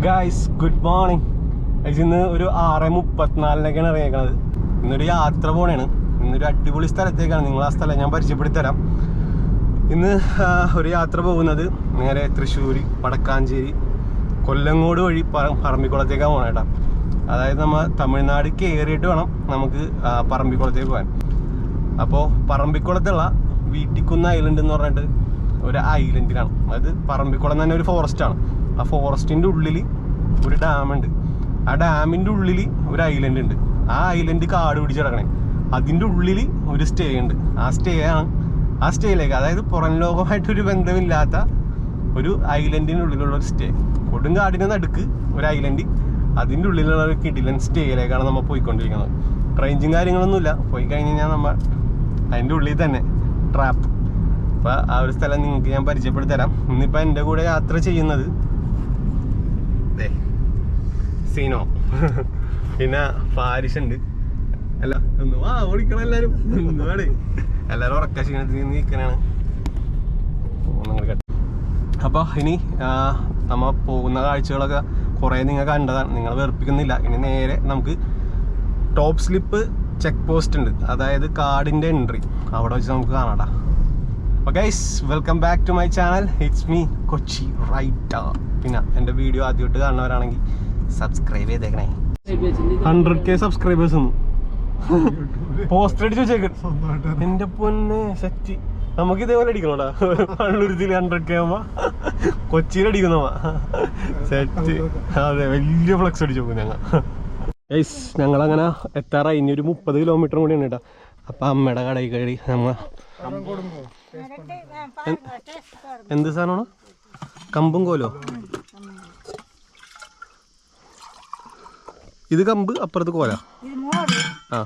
Guys good morning. ഇന്ന് ഒരു 6:34 ഇറങ്ങിയേക്കണത്. ഇന്നൊരു യാത്ര പോണേണ്. ഇന്നൊരു അടിപൊളി സ്ഥലത്തേക്കാണ്. നിങ്ങൾ ആ സ്ഥലം ഞാൻ പരിചയപ്പെടുത്തരാം. ഇന്ന് ഒരു യാത്ര പോകുന്നത് നേരെ തൃശ്ശൂർ, വടക്കാഞ്ചേരി, കൊല്ലങ്ങോട് വഴി പറമ്പിക്കുളത്തേക്കാണ് പോകണം കേട്ടോ. അതായത് നമ്മൾ തമിഴ്നാട് കയറിയിട്ട് വേണം നമുക്ക് പറമ്പിക്കുളത്തേക്ക് പോകാൻ. അപ്പോൾ പറമ്പിക്കുളത്തുള്ള വീട്ടിക്കുന്ന് ഐലൻഡ് എന്ന് പറഞ്ഞിട്ട് ഒരു ഐലൻഡിലാണ്. അതായത് പറമ്പിക്കുളം തന്നെ ഒരു ഫോറസ്റ്റാണ്. ആ ഫോറസ്റ്റിൻ്റെ ഉള്ളിൽ ഒരു ഡാമുണ്ട്. ആ ഡാമിൻ്റെ ഉള്ളിൽ ഒരു ഐലൻഡ് ഉണ്ട്. ആ ഐലൻഡ് കാട് പിടിച്ച് കിടക്കണേ. അതിൻ്റെ ഉള്ളിൽ ഒരു സ്റ്റേ ഉണ്ട്. ആ സ്റ്റേയിലേക്ക്, അതായത് പുറം ലോകമായിട്ടൊരു ബന്ധമില്ലാത്ത ഒരു ഐലൻഡിനുള്ളിലുള്ള ഒരു സ്റ്റേ. കൊടുങ്കാടിന് നടുക്ക് ഒരു ഐലൻഡ്, അതിൻ്റെ ഉള്ളിലുള്ള ഒരു കിടിലൻ സ്റ്റേയിലേക്കാണ് നമ്മൾ പോയിക്കൊണ്ടിരിക്കുന്നത്. റേഞ്ചും കാര്യങ്ങളൊന്നുമില്ല. പോയി കഴിഞ്ഞ് കഴിഞ്ഞാൽ നമ്മൾ അതിൻ്റെ ഉള്ളിൽ തന്നെ ട്രാപ്പ്. അപ്പോൾ ആ ഒരു സ്ഥലം നിങ്ങൾക്ക് ഞാൻ പരിചയപ്പെടുത്തരാം. ഇന്നിപ്പോൾ എൻ്റെ കൂടെ യാത്ര ചെയ്യുന്നത് സീനോ, പിന്നെ ഫാരിഷ് ഉണ്ട്. അല്ല ഓടിക്കണം എല്ലാവരും. എല്ലാവരും ഉറക്ക ക്ഷീണത്തിൽ നിന്ന് നിൽക്കാനാണ്. അപ്പോൾ ഇനി നമ്മൾ പോകുന്ന കാഴ്ചകളൊക്കെ കുറേ നിങ്ങൾ കണ്ടതാണ്. നിങ്ങൾ വെറുപ്പിക്കുന്നില്ല. ഇനി നേരെ നമുക്ക് ടോപ്പ് സ്ലിപ്പ് ചെക്ക് പോസ്റ്റ് ഉണ്ട്, അതായത് കാടിൻ്റെ എൻട്രി. അവിടെ വെച്ച് നമുക്ക് കാണാം. അപ്പോൾ guys, welcome back to my channel. It's me Kochi writer. പിന്നെ എൻ്റെ വീഡിയോ ആദ്യമായിട്ട് കാണുന്നവരാണെങ്കിൽ സബ്സ്ക്രൈബ് ചെയ്തേക്കണേ. 100K സബ്സ്ക്രൈബേഴ്സ് ഒന്നും പോസ്റ്റർ അടിച്ച് വെച്ചേക്കും. എൻ്റെ പൊന്നെ സെറ്റ്. നമുക്ക് ഇതേപോലെ അടിക്കണോടാ. കണ്ണൂരിൽ 100K ആവുമ്പോ കൊച്ചിയിൽ അടിക്കുന്നവ സെറ്റ്. അതെ, വലിയ ഫ്ലക്സ് അടിച്ചു നോക്കും ഞങ്ങൾ. ഗൈസ്, ഞങ്ങളങ്ങനെ എത്താറായി. ഇനി ഒരു 30 കിലോമീറ്റർ കൂടിയാണ് കേട്ടോ. അപ്പം അമ്മയുടെ കടയിൽ കയറി നമ്മ എന്ത് സാധനമാണ്? കമ്പും കോലോ? ഇത് കമ്പ്, അപ്പുറത്ത് കോല. ആ,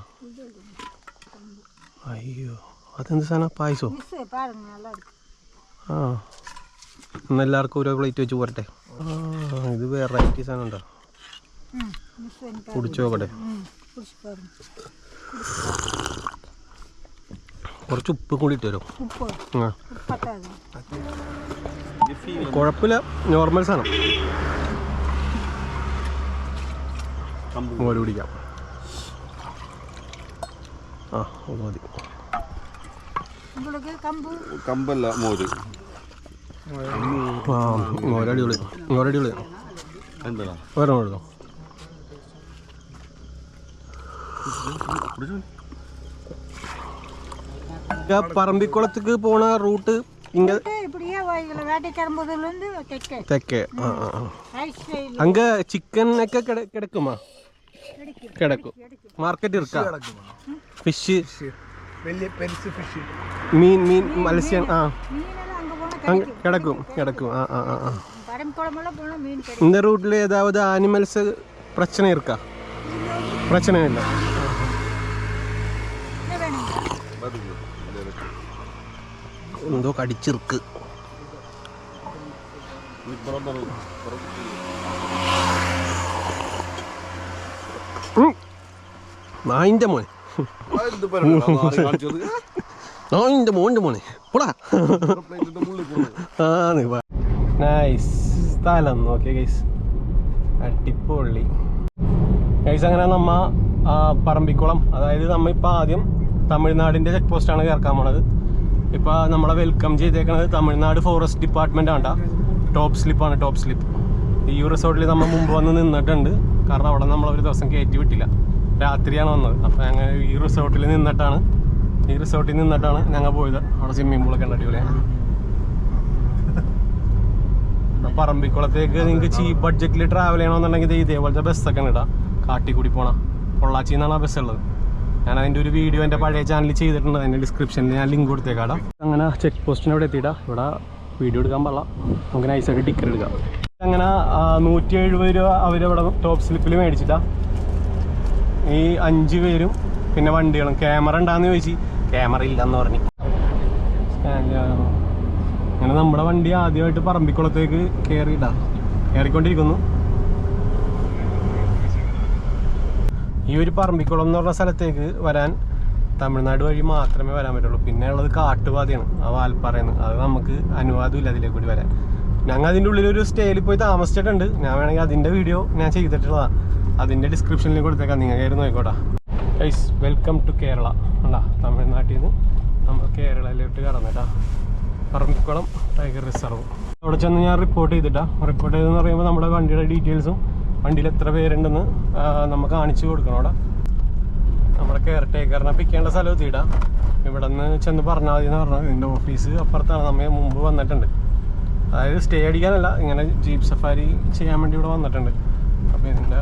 അയ്യോ, അതെന്ത് സാധനം? പായസോ? ആ, എന്നെല്ലാവർക്കും ഓരോ പ്ലേറ്റ് വെച്ച് പോരട്ടെ. ഇത് വെറൈറ്റി സാധനം ഉണ്ടോ? കുടിച്ചു നോക്കട്ടെ. കുറച്ച് ഉപ്പ് കൂടി ഇട്ട് തരും. കുഴപ്പമില്ല, നോർമൽ സാധനം. മോര് കുടിക്കാം. ആ, മതി. കമ്പല്ല, മോര്. ആ, മോരടിപൊളി. മോരടിപൊളി. വേറെ എടുത്തോ. പറമ്പിക്കുളത്തേക്ക് പോണ റൂട്ട് തെക്കേ. അങ്ക ചിക്കൻ ഒക്കെ കിടക്കുമാ? കിടക്കും. മാർക്കറ്റ് ഇരിക്കാ. ഫിഷ്, മീൻ മത്സ്യം. ആ, കിടക്കും. ആ. இந்த ரூட்ல ஏதாவது அனிமல்ஸ் பிரச்சனை இருக்கா? பிரச்சனை இல்லை. എന്തോ കടിച്ചിർക്ക്. നായിൻ്റെ മോനെ, നായിൻ്റെ മോൻ്റെ മോനെ പോടാ. നൈസ് സ്ഥലം നോക്കിയ ഗൈസ്, അടിപൊളി ഗൈസ്. അങ്ങനെ നമ്മ പറമ്പിക്കുളം, അതായത് നമ്മ ഇപ്പം ആദ്യം തമിഴ്നാടിൻ്റെ ചെക്ക് പോസ്റ്റാണ് കേൾക്കാൻ പോണത്. ഇപ്പോൾ നമ്മളെ വെൽക്കം ചെയ്തേക്കുന്നത് തമിഴ്നാട് ഫോറസ്റ്റ് ഡിപ്പാർട്ട്മെൻ്റ് ആണ്. ടോപ്പ് സ്ലിപ്പാണ്, ടോപ്പ് സ്ലിപ്പ്. ഈ റിസോർട്ടിൽ നമ്മൾ മുമ്പ് വന്ന് നിന്നിട്ടുണ്ട്. കാരണം അവിടെ നമ്മളൊരു ദിവസം കയറ്റി വിട്ടില്ല, രാത്രിയാണ് വന്നത്. അപ്പോൾ ഞങ്ങൾ ഈ റിസോർട്ടിൽ നിന്നിട്ടാണ് ഞങ്ങൾ പോയത്. അവിടെ സ്വിമ്മിംഗ് പൂളൊക്കെ ഉണ്ട്, അടിപൊളിയാണ്. പറമ്പിക്കുളത്തേക്ക് നിങ്ങൾക്ക് ചീപ്പ് ബഡ്ജറ്റിൽ ട്രാവൽ ചെയ്യണമെന്നുണ്ടെങ്കിൽ ഇതേപോലത്തെ ബസ്സൊക്കെ ഉണ്ട് കേട്ടോ. കാട്ടിക്കൂടി പോണ പൊള്ളാച്ചി എന്നാണ് ആ ബസ് ഉള്ളത്. ഞാൻ അതിൻ്റെ ഒരു വീഡിയോ എൻ്റെ പഴയ ചാനലിൽ ചെയ്തിട്ടുണ്ട്. അതിൻ്റെ ഡിസ്ക്രിപ്ഷനിൽ ഞാൻ ലിങ്ക് കൊടുത്തേക്കാടാം. അങ്ങനെ ചെക്ക് പോസ്റ്റിന് അവിടെ എത്തിയിട്ടാ. ഇവിടെ വീഡിയോ എടുക്കാൻ പാടില്ല, നമുക്ക് നൈസായിട്ട് ടിക്കറ്റ് എടുക്കാം. അങ്ങനെ 170 രൂപ അവരവിടെ ടോപ്പ് സ്ലിപ്പിൽ മേടിച്ചിട്ടാ. ഈ 5 പേരും പിന്നെ വണ്ടികളും. ക്യാമറ ഉണ്ടാന്ന് ചോദിച്ചു, ക്യാമറ ഇല്ലെന്ന് പറഞ്ഞു. അങ്ങനെ നമ്മുടെ വണ്ടി ആദ്യമായിട്ട് പറമ്പിക്കുളത്തേക്ക് കയറിക്കൊണ്ടിരിക്കുന്നു. ഈ ഒരു പറമ്പിക്കുളം എന്ന് പറഞ്ഞ സ്ഥലത്തേക്ക് വരാൻ തമിഴ്നാട് വഴി മാത്രമേ വരാൻ പറ്റുള്ളൂ. പിന്നെ ഉള്ളത് കാട്ടുപാതയാണ്, ആ വാൽപ്പാറയാണ്. അത് നമുക്ക് അനുവാദമില്ല അതിലേക്ക് കൂടി വരാൻ. ഞങ്ങൾ അതിൻ്റെ ഉള്ളിലൊരു സ്റ്റേയിൽ പോയി താമസിച്ചിട്ടുണ്ട്. ഞാൻ വേണമെങ്കിൽ അതിൻ്റെ വീഡിയോ ഞാൻ ചെയ്തിട്ടുള്ളതാണ്. അതിൻ്റെ ഡിസ്ക്രിപ്ഷനിൽ കൊടുത്തേക്കാം, നിങ്ങൾ കയറി നോക്കോട്ടെ. Guys welcome to Kerala. അല്ല, തമിഴ്നാട്ടിൽ നിന്ന് നമ്മൾ കേരളയിലോട്ട് കടന്നിട്ടാ. പറമ്പിക്കുളം ടൈഗർ റിസർവ് അവിടെ ചെന്ന് ഞാൻ റിപ്പോർട്ട് ചെയ്തെന്ന് പറയുമ്പോൾ നമ്മുടെ വണ്ടിയുടെ ഡീറ്റെയിൽസും വണ്ടിയിൽ എത്ര പേരുണ്ടെന്ന് നമ്മൾ കാണിച്ചു കൊടുക്കണം. അവിടെ നമ്മുടെ കെയർ ടേക്കറിനെ പിക്ക് ചെയ്യേണ്ട സ്ഥലം എത്തിയിടാം. ഇവിടെ നിന്ന് ചെന്ന് പറഞ്ഞാൽ മതി എന്ന് പറഞ്ഞാൽ ഇതിൻ്റെ ഓഫീസ് അപ്പുറത്താണ്. നമ്മൾ മുമ്പ് വന്നിട്ടുണ്ട്, അതായത് സ്റ്റേ അടിക്കാനല്ല, ഇങ്ങനെ ജീപ്പ് സഫാരി ചെയ്യാൻ വേണ്ടി ഇവിടെ വന്നിട്ടുണ്ട്. അപ്പോൾ ഇതിൻ്റെ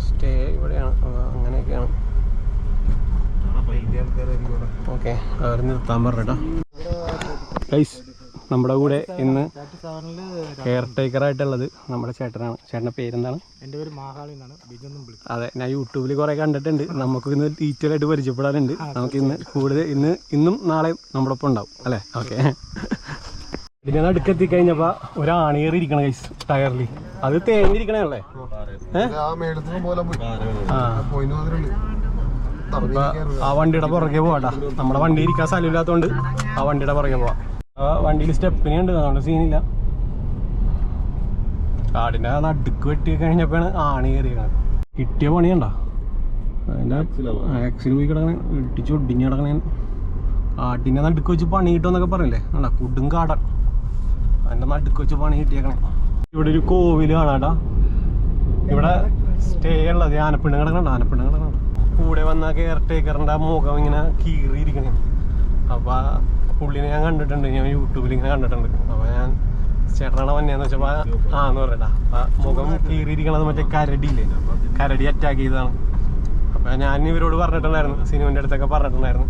സ്റ്റേ ഇവിടെയാണ്. അങ്ങനെയൊക്കെയാണ്. ഓക്കെ, അവർ നിർത്താൻ പറഞ്ഞിട്ടാ. ഗൈസ് നമ്മുടെ കൂടെ ഇന്ന് കെയർ ടേക്കറായിട്ടുള്ളത് നമ്മുടെ ചേട്ടനാണ്. ചേട്ടൻ്റെ പേരെന്താണ്? എൻ്റെ പേര് മാഹാളി എന്നാണ്. ബിജൊന്നും വിളിക്കും. അതെ, ഞാൻ യൂട്യൂബിൽ കുറേ കണ്ടിട്ടുണ്ട്. നമുക്ക് ഇന്ന് ഡീറ്റെയിൽ ആയിട്ട് പരിചയപ്പെടാനുണ്ട്. നമുക്ക് ഇന്ന് കൂടുതൽ ഇന്നും നാളെയും നമ്മുടെ ഒപ്പം ഉണ്ടാവും അല്ലേ? ഓക്കെ. ഇതിനെ നടുക്കെത്തി കഴിഞ്ഞപ്പോൾ ഒരാണി കയറിയിരിക്കണം ഗൈസ് ടയറിൽ. അത് തേഞ്ഞിരിക്കണല്ലേ? അപ്പൊ ആ വണ്ടിയുടെ പുറകെ പോവാട്ടാ. നമ്മുടെ വണ്ടി ഇരിക്കാൻ സ്ഥലമില്ലാത്തതുകൊണ്ട് ആ വണ്ടിയുടെ പുറകെ പോവാം. ആ വണ്ടിയിൽ സ്റ്റെപ്പിനെ ഉണ്ട്, അതുകൊണ്ട് സീനില്ല. കാടിൻ്റെ നടുക്ക് വെട്ടി കഴിഞ്ഞപ്പോഴാണ് ആണി കയറിയത്. കിട്ടിയ പണിയുണ്ടോ? അതിൻ്റെ ആക്സിൽ പോയി കിടക്കണേ, ഇട്ടിച്ച് ഒടിഞ്ഞ് കിടക്കണേ. കാട്ടിൻ്റെ നടുക്ക് വെച്ച് പണി കിട്ടുമെന്നൊക്കെ പറയില്ലേ? അല്ല, കൊടും കാടാണ്. അതിൻ്റെ നടുക്ക് വെച്ച് പണി കിട്ടിയേക്കണേ. ഇവിടെ ഒരു കോവിൽ കാണാട്ടാ. ഇവിടെ സ്റ്റേ ഉള്ളത് ആനപ്പിണ്ണ് കിടക്കണ്ട. കൂടെ വന്ന കെയർ ടേക്കറിൻ്റെ മുഖം ഇങ്ങനെ കീറിയിരിക്കണേ. അപ്പോൾ പുള്ളിനെ ഞാൻ കണ്ടിട്ടുണ്ട്, ഞാൻ യൂട്യൂബിൽ ഇങ്ങനെ കണ്ടിട്ടുണ്ട്. അപ്പോൾ ഞാൻ ചേട്ടനാണ് വന്നതെന്ന് വെച്ചപ്പോൾ എന്ന് പറയട്ടാ. അപ്പം മുഖം കീറിയിരിക്കണത് മറ്റേ കരടിയില്ലേ, കരടി അറ്റാക്ക് ചെയ്തതാണ്. അപ്പോൾ ഞാൻ ഇവരോട് പറഞ്ഞിട്ടുണ്ടായിരുന്നു, സിനുവിൻ്റെ അടുത്തൊക്കെ പറഞ്ഞിട്ടുണ്ടായിരുന്നു,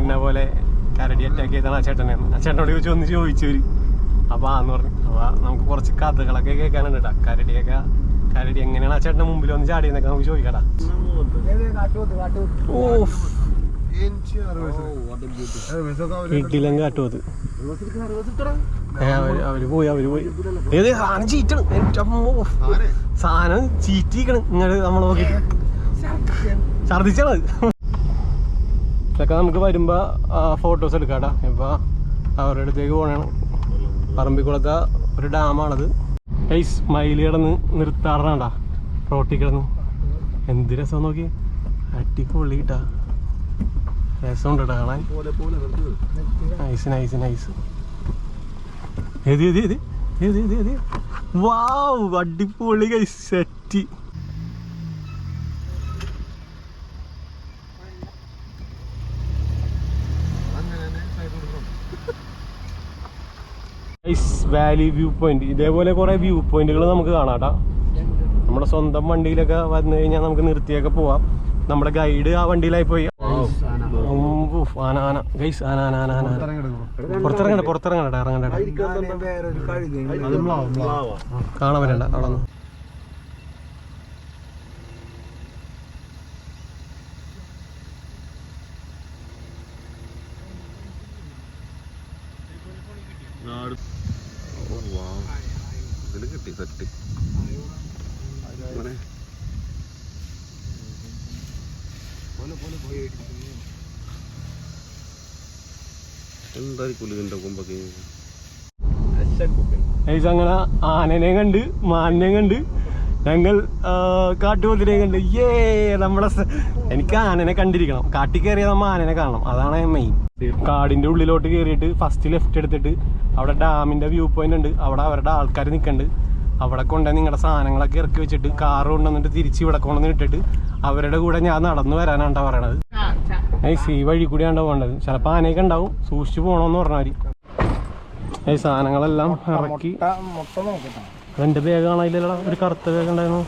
ഇന്ന പോലെ കരടി അറ്റാക്ക് ചെയ്താണ് ആ ചേട്ടനെന്ന്. ആ ചേട്ടനോട് ഒന്ന് ചോദിച്ചവർ. അപ്പോൾ എന്ന് പറഞ്ഞു. അപ്പോൾ നമുക്ക് കുറച്ച് കഥകളൊക്കെ കേൾക്കാനുണ്ട് കേട്ടോ. കരടി എങ്ങനെയാണ് ആ ചേട്ടൻ്റെ മുമ്പിൽ വന്ന് ചാടിയെന്നൊക്കെ നമുക്ക് ചോദിക്കാടാ. വീട്ടിലും കാട്ടുമത് അവര് പോയി ഏത് സാധനം ചീറ്റണം. സാധനം ചീറ്റിക്കണം. ഇങ്ങോട്ട് നമ്മൾ നോക്കിയിട്ട് ഛർദിച്ചാണത്. ഇതൊക്കെ നമുക്ക് വരുമ്പോ ഫോട്ടോസ് എടുക്കാട്ടാ. ഇപ്പൊ അവരുടെ അടുത്തേക്ക് പോകണാണ്. പറമ്പിക്കുളത്തെ ഒരു ഡാമാണത്. ഗൈസ് മയിൽ കിടന്ന് നിർത്താറാണ്ടാ. റോട്ടിൽ കിടന്ന് എന്ത് രസം നോക്കി. അടിപൊളി കിട്ടാ, രസമുണ്ട് കേട്ടോ കാണാൻ. നൈസ്. വാവ്, അടിപൊളി guys, set. Valley view point. ഇതേപോലെ കുറെ വ്യൂ പോയിന്റുകൾ നമുക്ക് കാണാട്ടാ. നമ്മുടെ സ്വന്തം വണ്ടിയിലൊക്കെ വന്നു കഴിഞ്ഞാൽ നമുക്ക് നിർത്തിയൊക്കെ പോവാം. നമ്മുടെ ഗൈഡ് ആ വണ്ടിയിലായി പോയി. ആന ഗൈസ്, ആന പുറത്തിറങ്ങണ്ട കാണാൻ വരണ്ട അവിടെ നിന്ന്. അങ്ങനെ ആനനെയും കണ്ട് മാനിനെയും കണ്ട് ഞങ്ങൾ കാട്ടുപോത്തിനെയും കണ്ട്. എനിക്ക് ആനനെ കണ്ടിരിക്കണം. കാട്ടിൽ കയറിയാൽ നമ്മൾ ആനനെ കാണണം, അതാണ് മെയിൻ. കാടിന്റെ ഉള്ളിലോട്ട് കയറിയിട്ട് ഫസ്റ്റ് ലെഫ്റ്റ് എടുത്തിട്ട് അവിടെ ഡാമിന്റെ വ്യൂ പോയിന്റ് ഉണ്ട്. അവിടെ അവരുടെ ആൾക്കാർ നിൽക്കുന്നുണ്ട്. അവിടെ കൊണ്ടുവന്ന് നിങ്ങളുടെ സാധനങ്ങളൊക്കെ ഇറക്കി വെച്ചിട്ട് കാറ് കൊണ്ടുവന്നിട്ട് തിരിച്ച് ഇവിടെ കൊണ്ടുവന്ന് ഇട്ടിട്ട് അവരുടെ കൂടെ ഞാൻ നടന്നു വരാനാണ്ടാ പറയണത്. ഈ വഴി കൂടിയാണ്ടാ പോകേണ്ടത്. ചിലപ്പോൾ ആനയൊക്കെ ഉണ്ടാവും, സൂക്ഷിച്ചു പോകണമെന്ന് പറഞ്ഞാൽ. ഈ സാധനങ്ങളെല്ലാം ഇറക്കി. രണ്ട് ബാഗ് കാണാനില്ലല്ലോ, ഒരു കറുത്ത ബാഗ് ഉണ്ടായിരുന്നു.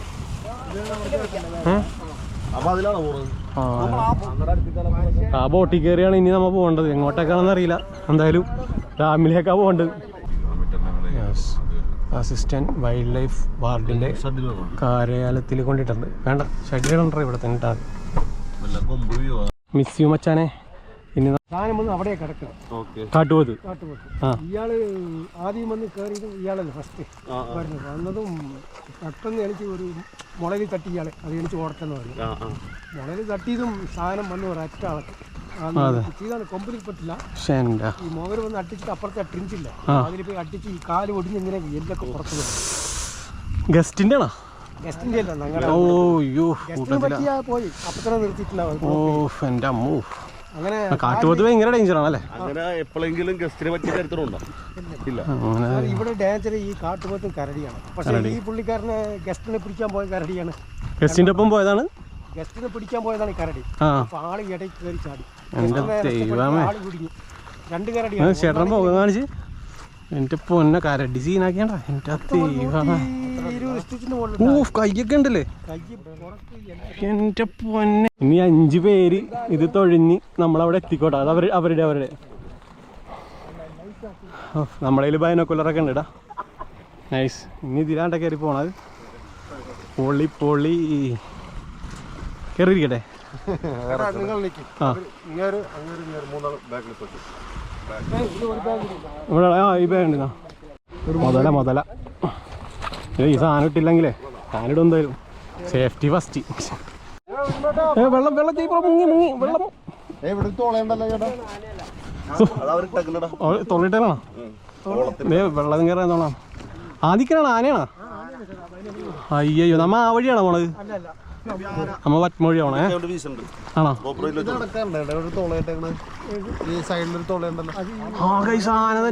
ആ ബോട്ടിൽ കയറിയാണ് ഇനി നമ്മൾ പോകേണ്ടത്. എങ്ങോട്ടേക്കാണെന്ന് അറിയില്ല. എന്തായാലും ഡാമിലേക്കാണ് പോകേണ്ടത്. അസിസ്റ്റന്റ് വൈൽഡ് ലൈഫ് വാർഡിന്റെ കാര്യാലയത്തിൽ കൊണ്ടിട്ടുണ്ട്. വേണ്ട, ഷെഡിലുണ്ടോ ഇവിടെ തന്നെ ഇട്ടാൽ. മിസ് യു മച്ചാനെ. ഇനി അവിടെ കിടക്കണം. കാട്ടുപോത്ത്. ഇയാള് ആദ്യം വന്ന് കയറിയതും ഇയാളല്ലേ ഫസ്റ്റ് വന്നതും. പെട്ടെന്ന് എണിച്ച് ഒരു മുളയിൽ തട്ടി ഇയാളെ അത് എണിച്ച് ഓടട്ടെന്ന് പറഞ്ഞു. മുളയിൽ തട്ടിയതും സാധനം വന്ന് ഒരൊറ്റ ആളെ കുത്തിയതാണ്, കൊമ്പിൽ പറ്റില്ല. ശരി. ഈ മോവർ വന്ന് അട്ടിച്ചിട്ട് അപ്പുറത്തെ ട്രിഞ്ചില്ല, അതിൽ പോയി അട്ടിച്ച് ഈ കാല് ഒടിഞ്ഞ് ഇങ്ങനെ എല്ലൊക്കെ പുറത്ത് വരും. ഗസ്റ്റിന്റെ ആണോ? ഗസ്റ്റിന്റെ അല്ല, ഞങ്ങളുടെ പറ്റിയാ പോയി അപ്പൊ തന്നെ നിർത്തിയിട്ടുണ്ടാവും. എന്റെ അമ്മൂ, അങ്ങനെ കാട്ടുപോത്ത് ഭയങ്കര ഡേഞ്ചർ ആണല്ലേ? അങ്ങനെ എപ്പോഴെങ്കിലും ഗസ്റ്റിനെ പറ്റിയ ചരിത്രമുണ്ടോ? ഇല്ല. ഇവിടെ ഡേഞ്ചർ ഈ കാട്ടുപോത്തും കരടിയാണ്. പക്ഷേ ഈ പുള്ളിക്കാരനെ ഗസ്റ്റിനെ പിടിക്കാൻ പോയ കരടിയാണ്. ഗസ്റ്റിന്റെ ഒപ്പം പോയതാണ്, ഗസ്റ്റിനെ പിടിക്കാൻ പോയതാണ് ഈ കരടി. അപ്പൊ ആള് ഇടയിൽ കയറി ചാടി, ആള് കുടുങ്ങി. 2 കരടിയാണ്. ചേട്ടൻ പോകാൻ കാണിച്ച് എന്റെ പൊന്നെ കരടി സീനാക്കിയാണ്ട. എന്റെ കയ്യൊക്കെ ഉണ്ടല്ലേ എന്റെ പൊന്നെ. ഇനി 5 പേര് ഇത് തൊഴിഞ്ഞ് നമ്മളവിടെ എത്തിക്കോട്ടെ. അത് അവരുടെ നമ്മളതിൽ ബൈനോക്കുലറൊക്കെ ഉണ്ട്. നൈസ്. ഇനി ഇതിലാണ്ട കയറി പോണത്. പൊളി കയറിയിരിക്കട്ടെ. ഇവിടെ ഈ ബാഗ് ഉണ്ട്. മുതല ഈ സാധനം ഇട്ടില്ലെങ്കിലേ സാധനം എന്തായാലും സേഫ്റ്റി ഫസ്റ്റ്. വെള്ളം മുങ്ങി വെള്ളം തൊള്ളിട്ടാണോ? വെള്ളം കയറാന്നോളാം. ആദിക്കനാണോ ആനയാണോ? അയ്യോ, നമ്മ ആ വഴിയാണോ പോണത്? നമ്മ വറ്റമൊഴി ആണോ? ആണോ?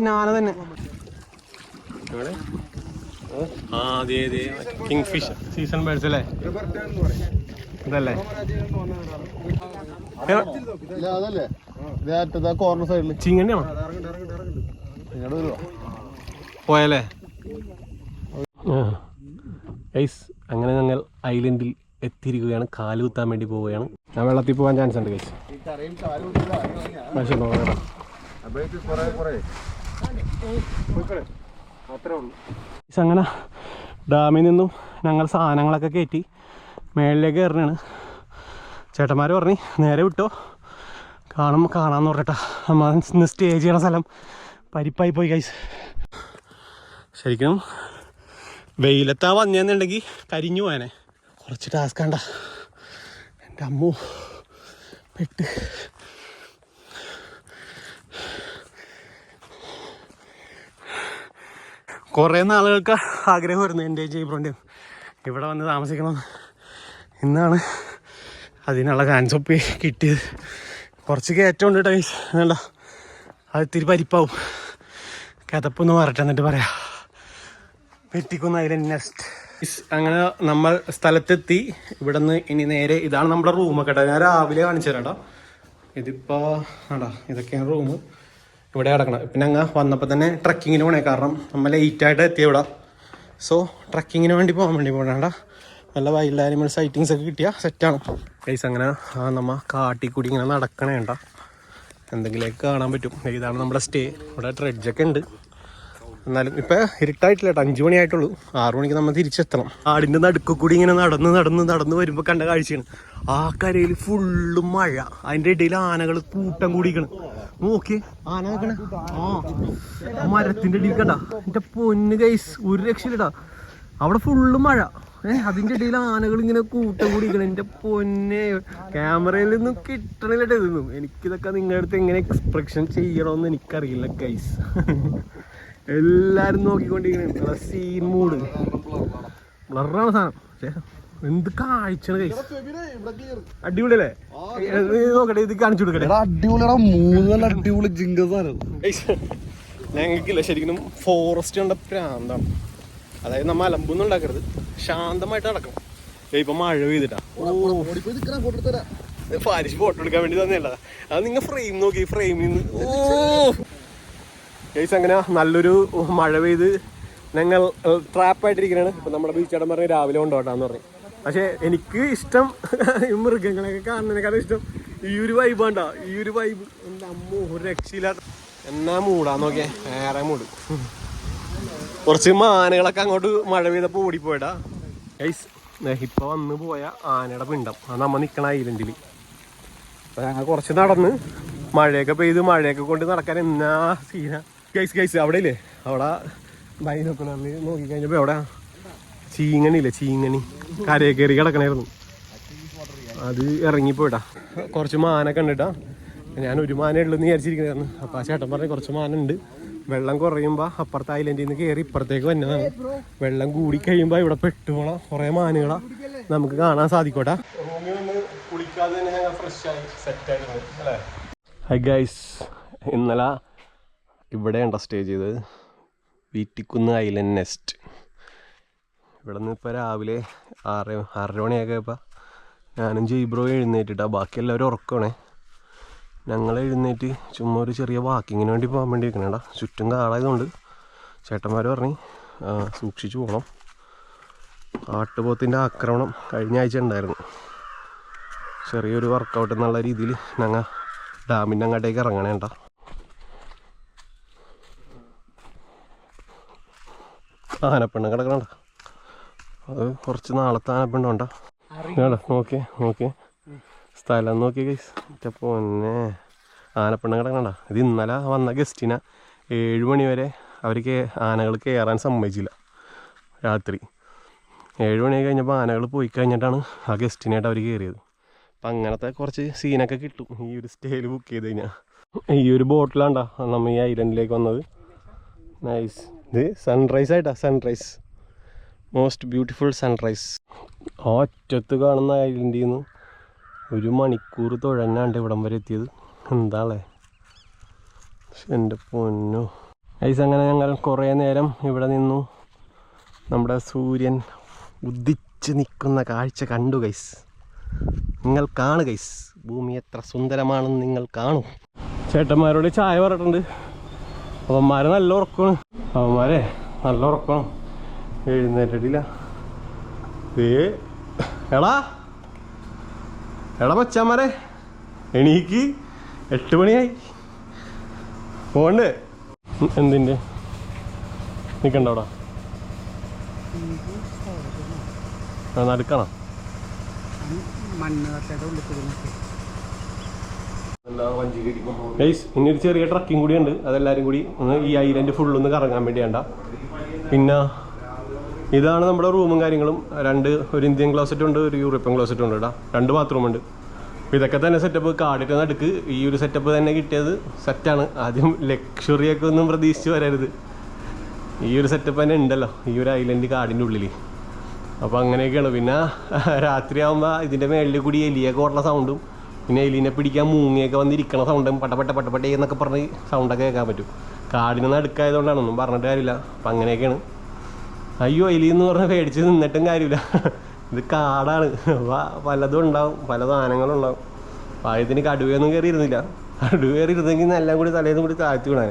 ആന തന്നെ. അതെ കിങ് ഫിഷ് സീസൺ ബേർഡ്സ് അല്ലേ? ഇതല്ലേ കോർണർ സൈഡിൽ ചീങ്കണ്ണിയാണോ പോയല്ലേ? ഗൈസ്, അങ്ങനെ ഞങ്ങൾ ഐലൻഡിൽ എത്തിയിരിക്കുകയാണ്. കാല് കുത്താൻ വേണ്ടി പോവുകയാണ്. ഞാൻ വെള്ളത്തിൽ പോകാൻ ചാൻസ് ഉണ്ട് ഗൈസ്. അങ്ങനെ ഡാമിൽ നിന്നും ഞങ്ങൾ സാധനങ്ങളൊക്കെ കയറ്റി മേളിലേക്ക് കയറുകയാണ്. ചേട്ടന്മാർ പറഞ്ഞ് നേരെ വിട്ടോ, കാണാമെന്ന് പറഞ്ഞിട്ടാ. നമ്മൾ ഇന്ന് സ്റ്റേ ചെയ്യണ സ്ഥലം പരിപ്പായി പോയി ഗൈസ്. ശരിക്കും വെയിലത്താ വന്നേന്നുണ്ടെങ്കിൽ കരിഞ്ഞു പോയാനെ. കുറച്ച് ടാസ്ക് കണ്ട എൻ്റെ അമ്മോ പെട്ട്. കുറേ നാളുകൾക്ക് ആഗ്രഹമായിരുന്നു എൻ്റെ ജയ്ബ്രോൻ്റെയും ഇവിടെ വന്ന് താമസിക്കണമെന്ന്. ഇന്നാണ് അതിനുള്ള ചാൻസ് ഒപ്പി കിട്ടിയത്. കുറച്ച് കയറ്റം ഉണ്ട് ടൈസ് വേണ്ട, അത് ഇത്തിരി പരിപ്പാവും. കിതപ്പൊന്ന് മാറട്ടെ എന്നിട്ട് പറയാം. വെട്ടിക്കുന്ന ഐലൻഡ് നെസ്റ്റ്. അങ്ങനെ നമ്മൾ സ്ഥലത്തെത്തി. ഇവിടെ നിന്ന് ഇനി നേരെ ഇതാണ് നമ്മുടെ റൂമൊക്കെ കേട്ടോ. ഞാൻ രാവിലെ കാണിച്ചു തരാം കേട്ടോ. ഇതിപ്പോൾ ആടാ ഇതൊക്കെയാണ് റൂം. ഇവിടെ കിടക്കണം. പിന്നെ അങ്ങ് വന്നപ്പോൾ തന്നെ ട്രക്കിങ്ങിന് പോകണേ, കാരണം നമ്മൾ ലേറ്റായിട്ട് എത്തിയ ഇവിടെ. സോ ട്രക്കിങ്ങിന് വേണ്ടി പോകണ്ട. നല്ല വൈൽഡ് ആനിമൽ സൈറ്റിങ്സ് ഒക്കെ കിട്ടിയ സെറ്റാണ് ഗൈസ്. അങ്ങനെ നമ്മൾ കാട്ടിക്കൂടി ഇങ്ങനെ നടക്കണേ കേട്ടോ. എന്തെങ്കിലുമൊക്കെ കാണാൻ പറ്റും. ഇതാണ് നമ്മുടെ സ്റ്റേ. ഇവിടെ ട്രെഡ്ജൊക്കെ ഉണ്ട്. എന്നാലും ഇപ്പം ഇരുട്ടായിട്ടില്ല കേട്ടോ, 5 മണിയായിട്ടുള്ളൂ. 6 മണിക്ക് നമ്മൾ തിരിച്ചെത്തണം. ആടിൻ്റെ നടുക്ക് കൂടി ഇങ്ങനെ നടന്ന് വരുമ്പോൾ കണ്ട കാഴ്ചയാണ്. ആ കരയിൽ ഫുള്ളും മഴ, അതിൻ്റെ ഇടയിൽ ആനകൾ കൂട്ടം കൂടിക്കണം. നോക്കി ആന നോക്കണേ. ആ മരത്തിൻ്റെ ഇടയിൽ കണ്ട എൻ്റെ പൊന്ന് ഗൈസ്, ഒരു രക്ഷയില്ലടാ. അവിടെ ഫുള്ളും മഴ, അതിൻ്റെ ഇടയിൽ ആനകൾ ഇങ്ങനെ കൂട്ടം കൂടിക്കണം. എൻ്റെ പൊന്നെ, ക്യാമറയിൽ നിന്നും കിട്ടണില്ലട്ടോ ഇതൊന്നും. എനിക്കിതൊക്കെ നിങ്ങളുടെ അടുത്ത് എങ്ങനെ എക്സ്പ്രഷൻ ചെയ്യണമെന്ന് എനിക്കറിയില്ല ഗൈസ്. എല്ലാരും നോക്കിക്കൊണ്ടിരിക്കണ സീൻ മൂഡ് ബ്ലറാണ് സാധനം. പക്ഷേ എന്ത് കാഴ്ചയാണ് ഗൈസ്, അടിപൊളിയല്ലേ? നോക്കട്ടെ, ഇത് കാണിച്ചു കൊടുക്കട്ടെ. അടിപൊളി ജിങ്കസാണ് ഞങ്ങൾക്കില്ല ശരിക്കും ഫോറസ്റ്റ് കണ്ട പ്രാന്താണ്. അതായത് നമ്മ അലമ്പൊന്നും ഉണ്ടാക്കരുത്, ശാന്തമായിട്ട് നടക്കണം. ഇപ്പൊ മഴ പെയ്തിട്ടാ പാരിഷ് ഫോട്ടോ എടുക്കാൻ വേണ്ടി തന്നെയല്ല. അത് നിങ്ങൾ ഫ്രെയിം നോക്കി, ഫ്രെയിമിൽ നിന്ന് ഗൈസ് അങ്ങനെ നല്ലൊരു മഴ പെയ്ത് ഞങ്ങൾ ട്രാപ്പായിട്ടിരിക്കുകയാണ്. ഇപ്പം നമ്മുടെ ബീച്ചേടം പറഞ്ഞ് രാവിലെ കൊണ്ടുപോട്ടാന്ന് പറഞ്ഞു. പക്ഷേ എനിക്ക് ഇഷ്ടം ഈ മൃഗങ്ങളൊക്കെ കാണുന്നതിനേക്കാളും ഇഷ്ടം ഈ ഒരു വൈബാണ്ട. ഈ ഒരു വൈബ് എൻ്റെ അമ്മോ ഒരു രക്ഷയില്ലാത്ത എന്നാ മൂടാന്ന് നോക്കിയേ, വേറെ മൂട്. കുറച്ച് ആനകളൊക്കെ അങ്ങോട്ട് മഴ പെയ്തപ്പോൾ ഓടിപ്പോയടാ ഗൈസ്. ഇപ്പം വന്ന് പോയ ആനയുടെ പിണ്ടം അത് നമ്മൾ നിൽക്കണ ഐലൻഡിൽ. അപ്പം ഞങ്ങൾ കുറച്ച് നടന്ന് മഴയൊക്കെ പെയ്ത് മഴയൊക്കെ കൊണ്ട് നടക്കാൻ എന്നാ സീന ഗൈസ്. അവിടെ ഇല്ലേ, അവിടെ ബൈനോക്കുലറിൽ നോക്കിക്കഴിഞ്ഞപ്പോൾ അവിടെ ചീങ്ങണി കരയെ കയറി കിടക്കണായിരുന്നു. അത് ഇറങ്ങിപ്പോയിട്ടാ. കുറച്ച് മാന കണ്ടിട്ടാ ഞാൻ ഒരു മാനേ ഉള്ളൂ എന്ന് വിചാരിച്ചിരിക്കുന്നതായിരുന്നു. അപ്പോൾ ആ ചേട്ടൻ പറഞ്ഞ് കുറച്ച് മാനുണ്ട്, വെള്ളം കുറയുമ്പോൾ അപ്പുറത്തെ ഐലൻഡിൽ നിന്ന് കയറി ഇപ്പുറത്തേക്ക് വന്നതാണ്. വെള്ളം കൂടി കഴിയുമ്പോൾ ഇവിടെ പെട്ടുപോണ കുറേ മാനുകളാ നമുക്ക് കാണാൻ സാധിക്കോട്ടെ. ഹൈ ഗൈസ്, ഇന്നലെ ഇവിടെയാണ് സ്റ്റേ ചെയ്തത്, വീട്ടിക്കുന്ന് ഐലൻഡ് നെസ്റ്റ്. ഇവിടെ നിന്ന് ഇപ്പോൾ രാവിലെ 6:30 മണിയൊക്കെ ഇപ്പോൾ ഞാനും ജയ്ബ്രോ എഴുന്നേറ്റിട്ടാ, ബാക്കി എല്ലാവരും ഉറക്കമാണേ. ഞങ്ങൾ എഴുന്നേറ്റ് ചുമ്മാ ഒരു ചെറിയ വാക്കിങ്ങിന് വേണ്ടി പോകാൻ വേണ്ടി വെക്കണേടാ. ചുറ്റും കാടായതുകൊണ്ട് ചേട്ടന്മാർ പറഞ്ഞ് സൂക്ഷിച്ചു പോകണം. ആട്ടുപോത്തിൻ്റെ ആക്രമണം കഴിഞ്ഞ ആഴ്ച ഉണ്ടായിരുന്നു. ചെറിയൊരു വർക്കൗട്ട് എന്നുള്ള രീതിയിൽ ഞങ്ങൾ ഡാമിൻ്റെ അങ്ങോട്ടേക്ക് ഇറങ്ങണേണ്ട. ആനപ്പെണ്ണ് കിടക്കണണ്ട, അത് കുറച്ച് നാളത്തെ ആനപ്പെണ്ണുണ്ടാ. നോക്കിയേ സ്ഥലം നോക്കിയ ഗൈസ്, പൊന്നെ ആനപ്പെണ്ണ് കിടക്കണണ്ട. ഇത് ഇന്നലെ വന്ന ഗസ്റ്റിനെ 7 മണി വരെ അവർക്ക് ആനകൾ കയറാൻ സമ്മതിച്ചില്ല. രാത്രി 7 മണി കഴിഞ്ഞപ്പോൾ ആനകൾ പോയി കഴിഞ്ഞിട്ടാണ് ആ ഗസ്റ്റിനായിട്ട് അവർ കയറിയത്. അപ്പം അങ്ങനത്തെ കുറച്ച് സീനൊക്കെ കിട്ടും ഈ ഒരു സ്റ്റേയിൽ ബുക്ക് ചെയ്ത് കഴിഞ്ഞാൽ. ഈ ഒരു ബോട്ടിലാണ്ടാ നമ്മൾ ഈ ഐലൻഡിലേക്ക് വന്നത്. നൈസ്. ഇത് സൺറൈസ് ആയിട്ടാ, സൺറൈസ്, മോസ്റ്റ് ബ്യൂട്ടിഫുൾ സൺറൈസ്. ഒറ്റത്ത് കാണുന്ന ഐലൻഡിൽ നിന്ന് 1 മണിക്കൂർ തുഴഞ്ഞാണ്ട് ഇവിടം വരെ എത്തിയത്. എന്താളേ എൻ്റെ പൊന്നു ഗൈസ്. അങ്ങനെ ഞങ്ങൾ കുറേ നേരം ഇവിടെ നിന്നു നമ്മുടെ സൂര്യൻ ഉദിച്ച് നിൽക്കുന്ന കാഴ്ച കണ്ടു ഗൈസ്. നിങ്ങൾ കാണു ഗൈസ്, ഭൂമി എത്ര സുന്ദരമാണെന്ന് നിങ്ങൾ കാണും. ചേട്ടന്മാരോട് ചായ പറഞ്ഞിട്ടുണ്ട്. അവന്മാരെ നല്ല ഉറക്കമാണ്, നല്ല ഉറക്കമാണ്, എഴുന്നേറ്റിട്ടില്ല. എടാ പച്ചാമാരെ എണീക്ക്, 8 മണിയായി. പോണ്ട് എന്തിൻ്റെ നിൽക്കണ്ട അവിടെ നടുക്കണം. ഇനി ഒരു ചെറിയ ട്രക്കിങ് കൂടി ഉണ്ട്, അതെല്ലാവരും കൂടി ഒന്ന് ഈ ഐലൻഡ് ഫുള്ളൊന്ന് കറങ്ങാൻ വേണ്ടിയാണ്ട. പിന്നെ ഇതാണ് നമ്മുടെ റൂമും കാര്യങ്ങളും. ഒരു ഇന്ത്യൻ ക്ലോസറ്റും ഉണ്ട്, ഒരു യൂറോപ്യൻ ക്ലോസറ്റും ഉണ്ട്. 2 ബാത്റൂമുണ്ട്. അപ്പോൾ ഇതൊക്കെ തന്നെ സെറ്റപ്പ്. കാടിൻ്റെ നടുക്ക് ഈ ഒരു സെറ്റപ്പ് തന്നെ കിട്ടിയത് സെറ്റാണ്. ആദ്യം ലക്ഷറിയൊക്കെ ഒന്നും പ്രതീക്ഷിച്ച് വരരുത്, ഈ ഒരു സെറ്റപ്പ് തന്നെ ഉണ്ടല്ലോ ഈ ഒരു ഐലൻഡ് കാടിൻ്റെ ഉള്ളിൽ. അപ്പോൾ അങ്ങനെയൊക്കെയാണ്. പിന്നെ രാത്രിയാകുമ്പോൾ ഇതിൻ്റെ മേളിൽ കൂടി എലിയൊക്കെ ഓടുന്ന സൗണ്ടും, പിന്നെ എലീനെ പിടിക്കാൻ മൂങ്ങയൊക്കെ വന്നിരിക്കണ സൗണ്ടും, പട്ടപ്പട്ടേ എന്നൊക്കെ പറഞ്ഞ് സൗണ്ടൊക്കെ കേൾക്കാൻ പറ്റും. കാടിന് നടുക്കായതുകൊണ്ടാണ്, ഒന്നും പറഞ്ഞിട്ട് കാര്യമില്ല. അപ്പം അങ്ങനെയൊക്കെയാണ്. അയ്യോ എലി എന്ന് പറഞ്ഞാൽ പേടിച്ച് നിന്നിട്ടും കാര്യമില്ല, ഇത് കാടാണ്. പലതും ഉണ്ടാവും, പല സാധനങ്ങളുണ്ടാവും. പായത്തിന് കടുവയൊന്നും കയറി ഇരുന്നില്ല. കടുവ കയറി ഇരുന്നെങ്കിൽ എല്ലാം കൂടി തലേന്നും കൂടി താഴ്ത്തി വിടാൻ.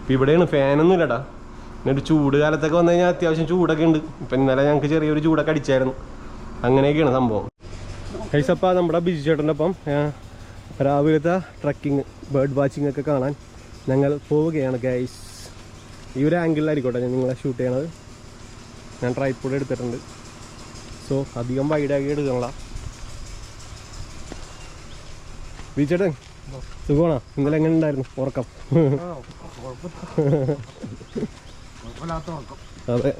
ഇപ്പം ഇവിടെയാണ് ഫാനൊന്നും ഇല്ലടാ. എന്നിട്ട് ചൂട് കാലത്തൊക്കെ വന്നു കഴിഞ്ഞാൽ അത്യാവശ്യം ചൂടൊക്കെ ഉണ്ട്. ഇപ്പം ഇന്നലെ ഞങ്ങൾക്ക് ചെറിയൊരു ചൂടൊക്കെ അടിച്ചായിരുന്നു. അങ്ങനെയൊക്കെയാണ് സംഭവം. കൈസപ്പ നമ്മുടെ ബിജു ചേട്ടൻ്റെ ഒപ്പം രാവിലത്തെ ട്രക്കിങ്, ബേർഡ് വാച്ചിങ് ഒക്കെ കാണാൻ ഞങ്ങൾ പോവുകയാണ് ഗൈസ്. ഈ ഒരു ആംഗിളിലായിരിക്കോട്ടെ ഞാൻ നിങ്ങളെ ഷൂട്ട് ചെയ്യണത്. ഞാൻ ട്രൈപ്പോഡ് എടുത്തിട്ടുണ്ട്, സോ അധികം വൈഡാക്കി എടുക്കണല്ല. ബിജു ചേട്ടൻ സുഖമാണോ? ഇന്നലെ എങ്ങനെ ഉണ്ടായിരുന്നു ഉറക്കം? അതെ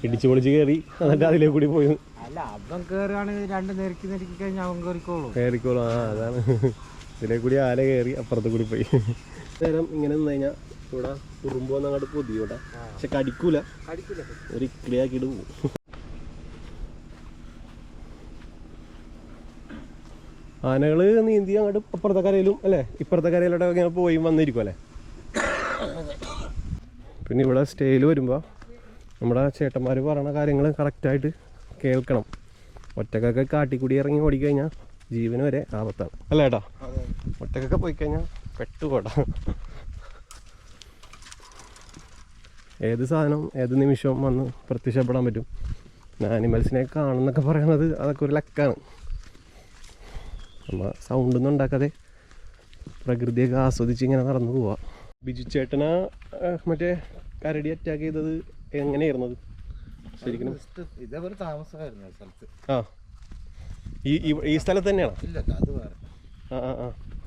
ഇടിച്ചു പൊളിച്ച് കയറി, എന്നിട്ട് അതിലേക്ക് കൂടി പോയി. കയറിക്കോളും. അതാണ്, ഇതിലേക്ക് കൂടി ആല കയറി അപ്പുറത്ത് കൂടി പോയി. നേരം ഇങ്ങനെ നിന്ന് കഴിഞ്ഞാൽ ഇവിടെ കുറുമ്പോന്ന് അങ്ങോട്ട് പൊതിയൂടെ, പക്ഷെ കടിക്കൂല, ഒരു ഇക്കിളിയാക്കിയിട്ട് പോകും. ആനകള് നീന്തി അങ്ങോട്ട് അപ്പുറത്തെ കരയിലും അല്ലേ, ഇപ്പുറത്തെ കരയിലോട്ട് ഇങ്ങനെ പോയി വന്നിരിക്കും അല്ലേ. പിന്നെ ഇവിടെ സ്റ്റേയിൽ വരുമ്പോൾ നമ്മുടെ ചേട്ടന്മാർ പറയുന്ന കാര്യങ്ങൾ കറക്റ്റായിട്ട് കേൾക്കണം. ഒറ്റക്കൊക്കെ കാട്ടിക്കൂടി ഇറങ്ങി ഓടിക്കഴിഞ്ഞാൽ ജീവന് വരെ ആപത്താണ് അല്ലേ ഏട്ടാ. ഒറ്റക്കൊക്കെ പോയി കഴിഞ്ഞാൽ പെട്ടുപോടാ. ഏത് സാധനം ഏത് നിമിഷവും വന്ന് പ്രത്യക്ഷപ്പെടാൻ പറ്റും. ആനിമൽസിനെ കാണുന്നൊക്കെ പറയുന്നത് അതൊക്കെ ഒരു ലക്കാണ്. നമ്മൾ സൗണ്ടൊന്നും ഉണ്ടാക്കാതെ പ്രകൃതിയൊക്കെ ആസ്വദിച്ച് ഇങ്ങനെ നടന്നു പോവാം. ബിജു ചേട്ടനാ മറ്റേ കരടി അറ്റാക്ക് ചെയ്തത് എങ്ങനെയായിരുന്നത് ശരിക്കും? ഇതേപോലെ താമസമായിരുന്നു സ്ഥലത്ത്. ആ ഈ സ്ഥലത്ത് തന്നെയാണോ? ഇല്ല, അത് വേറെ.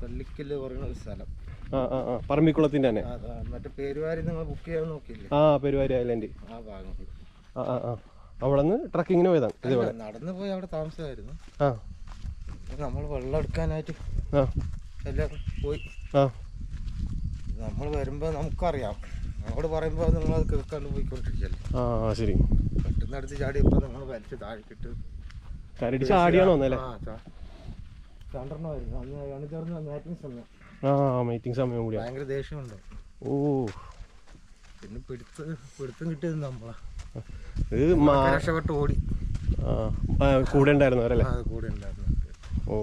പള്ളിക്കല് പറയുന്ന ഒരു സ്ഥലം. പറമ്പിക്കുളത്തിന്റെ തന്നെ മറ്റേ പേരുവാരി നിങ്ങൾ ബുക്ക് ചെയ്യാൻ നോക്കിയില്ലേ? പെരുവാരി ഐലൻഡ്. ആ ഭാഗം അവിടെ നിന്ന് ട്രക്കിങ്ങിന് പോയതാണ് ഇതേപോലെ? നടന്നു പോയി അവിടെ താമസമായിരുന്നു. ആ നമ്മൾ വെള്ളം എടുക്കാനായിട്ട് ആ എല്ലാം പോയി. ആ നമ്മൾ വരുമ്പോൾ നമുക്കറിയാം, നമ്മളോട് പറയുമ്പോൾ നിങ്ങളത് കേൾക്കാണ്ട് പോയിക്കൊണ്ടിരിക്കല്ലേ. ആ ശരി. പെട്ടെന്ന് അടുത്ത് ചാടിയപ്പോൾ നിങ്ങൾ വലിച്ച് താഴെക്കിട്ട് കരടി ചാടിയാണോ അന്നല്ലേ? രണ്ടെണ്ണമായിരുന്നു അന്ന് അണിചേർന്ന് മീറ്റിംഗ് സമയം. ആ മീറ്റിംഗ് സമയം കൂടി. ഭയങ്കര ദേഷ്യമുണ്ടോ? ഓ പിന്നെ പിടുത്തം കിട്ടിയത് നമ്മളാ. ഇത് രക്ഷപ്പെട്ട് ഓടി. കൂടെ ഉണ്ടായിരുന്നവരല്ലേ? കൂടെ ഉണ്ടായിരുന്നു. ഓ